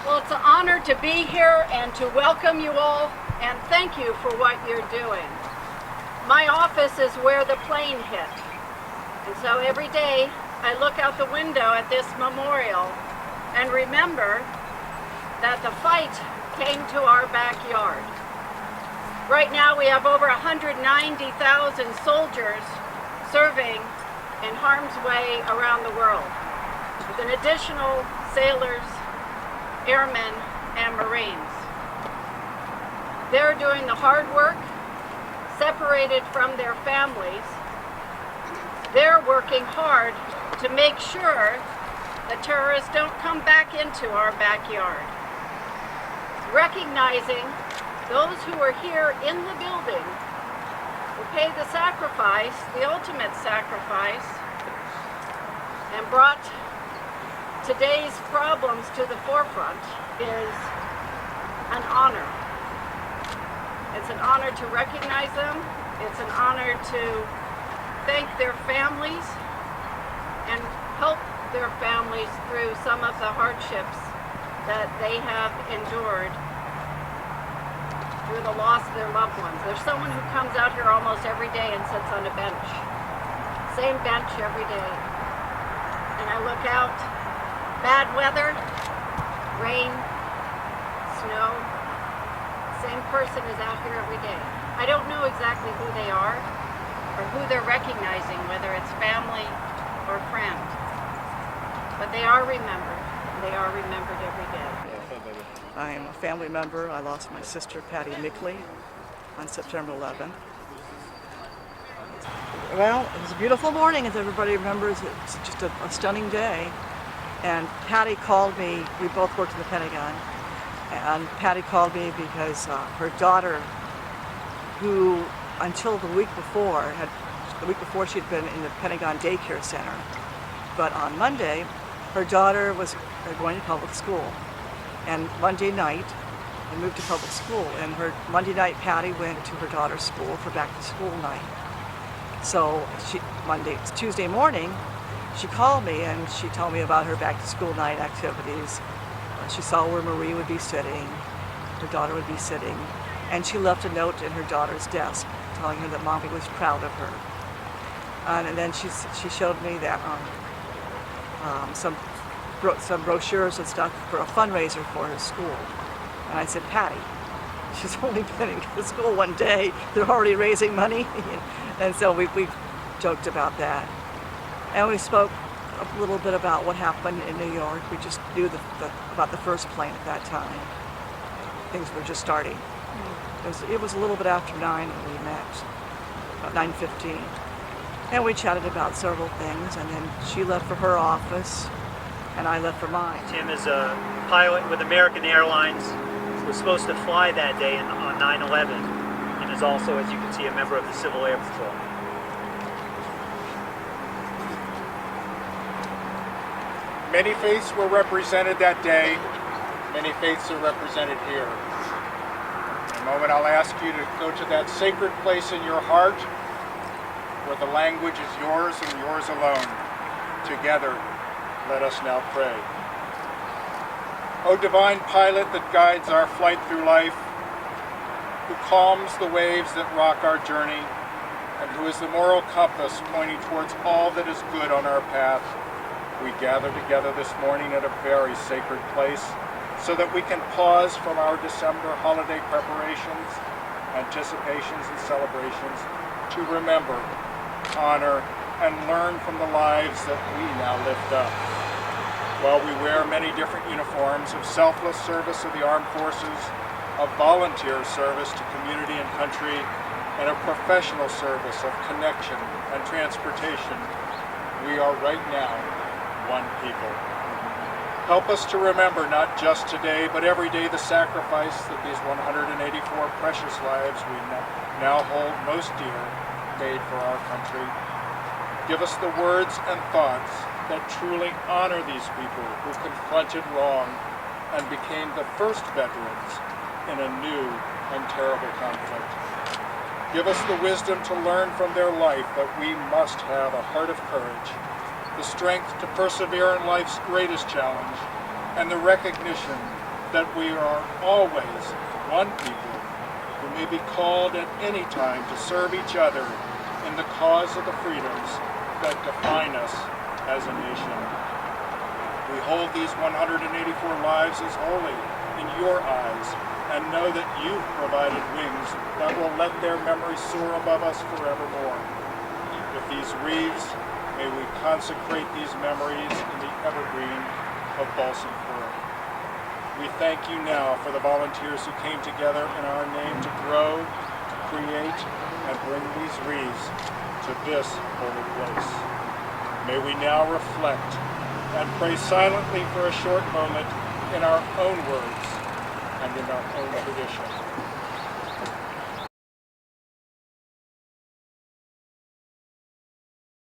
Well, it's an honor to be here and to welcome you all, and thank you for what you're doing. My office is where the plane hit, and so every day I look out the window at this memorial and remember that the fight came to our backyard. Right now we have over 190,000 soldiers serving in harm's way around the world, with an additional sailors, airmen, and Marines. They're doing the hard work, separated from their families. They're working hard to make sure the terrorists don't come back into our backyard. Recognizing those who are here in the building who paid the sacrifice, the ultimate sacrifice, and brought today's problems to the forefront is an honor. It's an honor to recognize them. It's an honor to thank their families and help their families through some of the hardships that they have endured through the loss of their loved ones. There's someone who comes out here almost every day and sits on a bench. Same bench every day. And I look out, bad weather, rain, snow, same person is out here every day. I don't know exactly who they are or who they're recognizing, whether it's family or friend, but they are remembered. They are remembered every day. I am a family member. I lost my sister, Patty Mickley, on September 11th. Well, it was a beautiful morning, as everybody remembers. It's just a stunning day. And Patty called me. We both worked in the Pentagon. And Patty called me because her daughter, who until the week before she'd been in the Pentagon daycare center. But on Monday, her daughter was going to public school. And Monday night, they moved to public school. And her Monday night, Patty went to her daughter's school for back to school night. So Tuesday morning, she called me and she told me about her back to school night activities. She saw where Marie would be sitting, her daughter would be sitting, and she left a note in her daughter's desk telling her that Mommy was proud of her. And then she showed me that some brochures and stuff for a fundraiser for her school. And I said, Patty, she's only been in school one day, they're already raising money. And so we joked about that. And we spoke a little bit about what happened in New York. We just knew about the first plane at that time. Things were just starting. It was a little bit after 9 when we met, about 9:15. And we chatted about several things, and then she left for her office, and I left for mine. Tim is a pilot with American Airlines, was supposed to fly that day on 9/11, and is also, as you can see, a member of the Civil Air Patrol. Many faiths were represented that day. Many faiths are represented here. In a moment, I'll ask you to go to that sacred place in your heart where the language is yours and yours alone. Together, let us now pray. O divine pilot that guides our flight through life, who calms the waves that rock our journey, and who is the moral compass pointing towards all that is good on our path, we gather together this morning at a very sacred place so that we can pause from our December holiday preparations, anticipations, and celebrations to remember, honor, and learn from the lives that we now lift up. While we wear many different uniforms of selfless service of the armed forces, of volunteer service to community and country, and of professional service of connection and transportation, we are right now one people. Help us to remember not just today, but every day the sacrifice that these 184 precious lives we now hold most dear made for our country. Give us the words and thoughts that truly honor these people who confronted wrong and became the first veterans in a new and terrible conflict. Give us the wisdom to learn from their life that we must have a heart of courage, the strength to persevere in life's greatest challenge, and the recognition that we are always one people who may be called at any time to serve each other in the cause of the freedoms that define us as a nation. We hold these 184 lives as holy in your eyes and know that you've provided wings that will let their memories soar above us forevermore. With these wreaths, may we consecrate these memories in the evergreen of balsam fir. We thank you now for the volunteers who came together in our name to grow, to create, and bring these wreaths to this holy place. May we now reflect and pray silently for a short moment in our own words and in our own tradition.